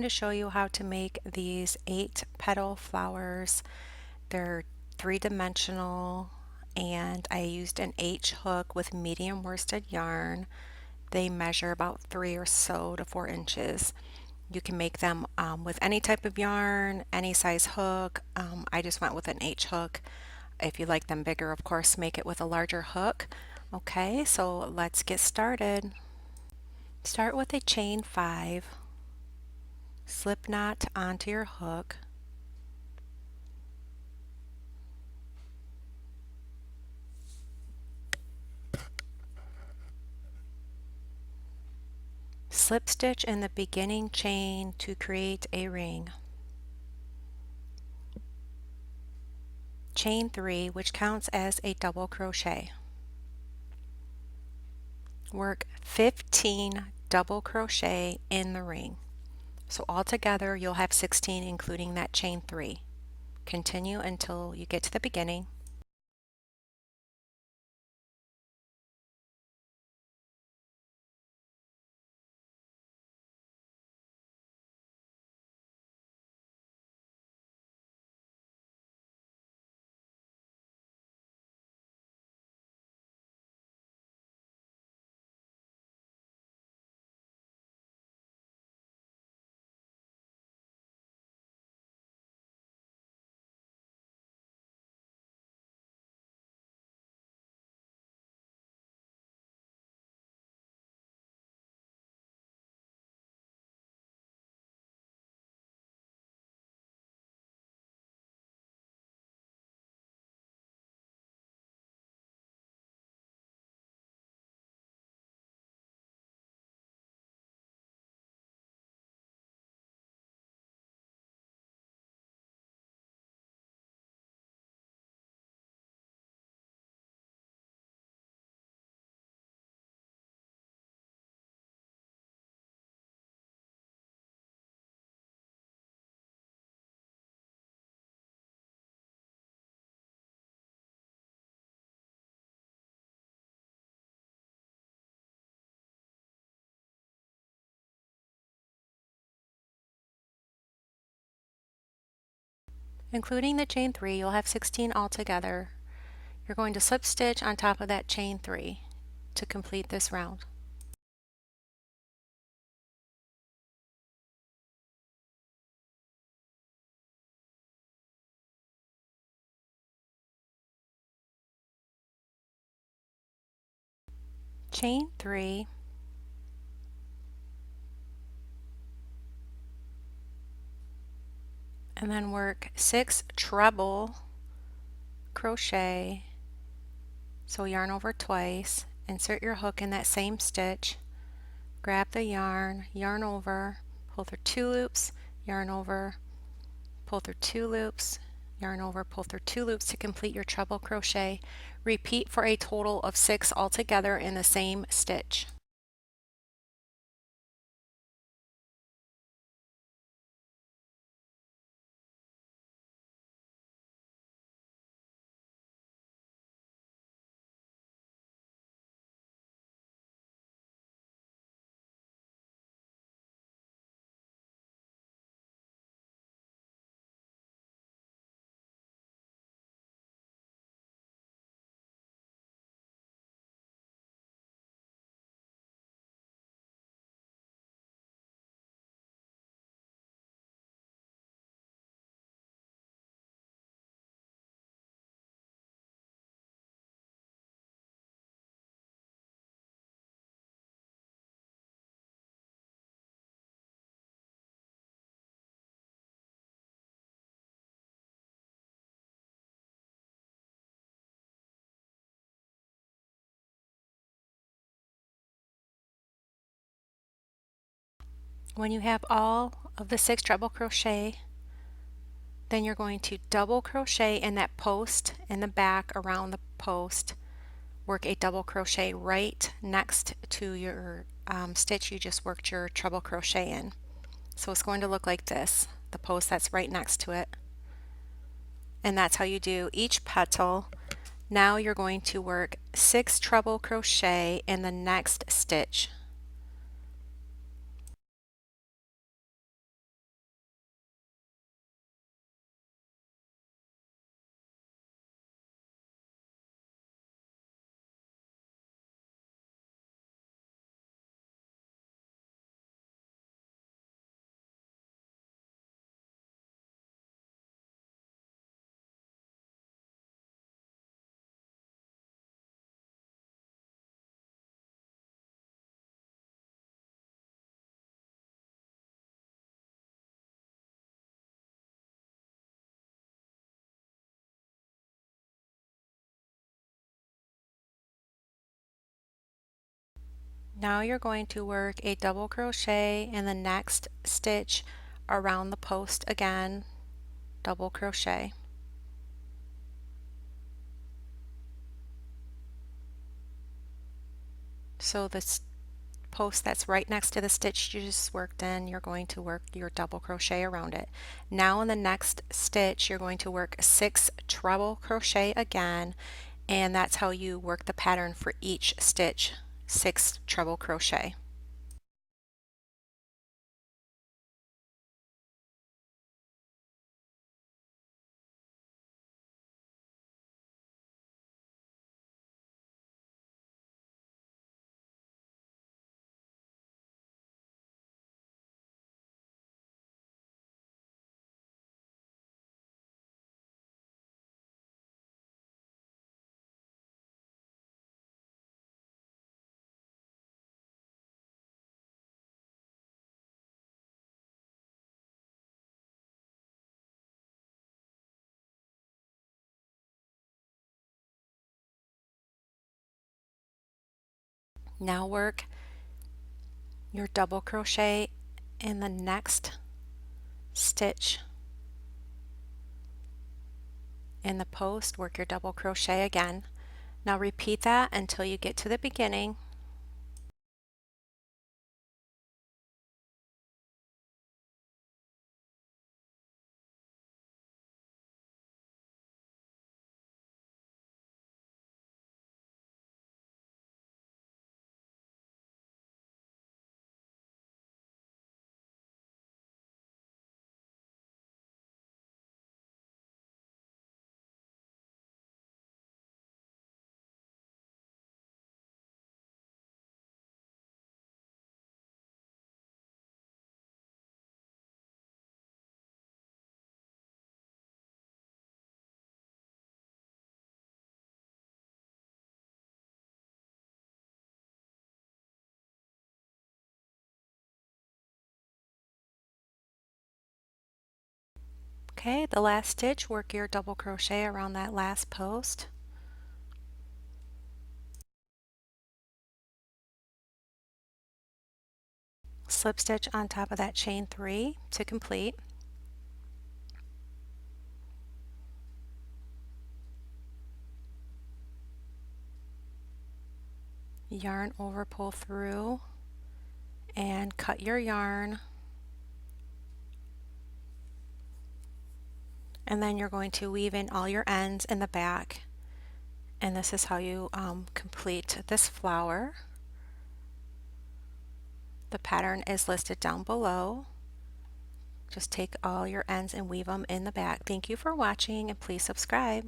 to show you how to make these 8-petal flowers. They're three-dimensional and I used an H hook with medium worsted yarn. They measure about 3 or so to 4 inches. You can make them with any type of yarn, any size hook. I just went with an H hook. If you like them bigger, of course, make it with a larger hook. Okay, so let's get started. Start with a chain 5. Slip knot onto your hook. Slip stitch in the beginning chain to create a ring. Chain 3, which counts as a double crochet. Work 15 double crochet in the ring. So altogether you'll have 16 including that chain 3. Continue until you get to the beginning. Including the chain 3, you'll have 16 altogether. You're going to slip stitch on top of that chain 3 to complete this round. Chain 3, and then work 6 treble crochet. So yarn over twice, insert your hook in that same stitch, grab the yarn, yarn over, pull through 2 loops, yarn over, pull through 2 loops, yarn over, pull through 2 loops to complete your treble crochet. Repeat for a total of 6 altogether in the same stitch. When you have all of the 6 treble crochet, then you're going to double crochet in that post in the back around the post. Work a double crochet right next to your stitch you just worked your treble crochet in. So it's going to look like this, the post that's right next to it. And that's how you do each petal. Now you're going to work 6 treble crochet in the next stitch. Now you're going to work a double crochet in the next stitch around the post again, double crochet. So this post that's right next to the stitch you just worked in, you're going to work your double crochet around it. Now in the next stitch you're going to work 6 treble crochet again, and that's how you work the pattern for each stitch, 6 treble crochet. Now work your double crochet in the next stitch in the post, work your double crochet again. Now repeat that until you get to the beginning. Okay, the last stitch, work your double crochet around that last post. Slip stitch on top of that chain 3 to complete. Yarn over, pull through, and cut your yarn. And then you're going to weave in all your ends in the back. And this is how you complete this flower. The pattern is listed down below. Just take all your ends and weave them in the back. Thank you for watching, and please subscribe.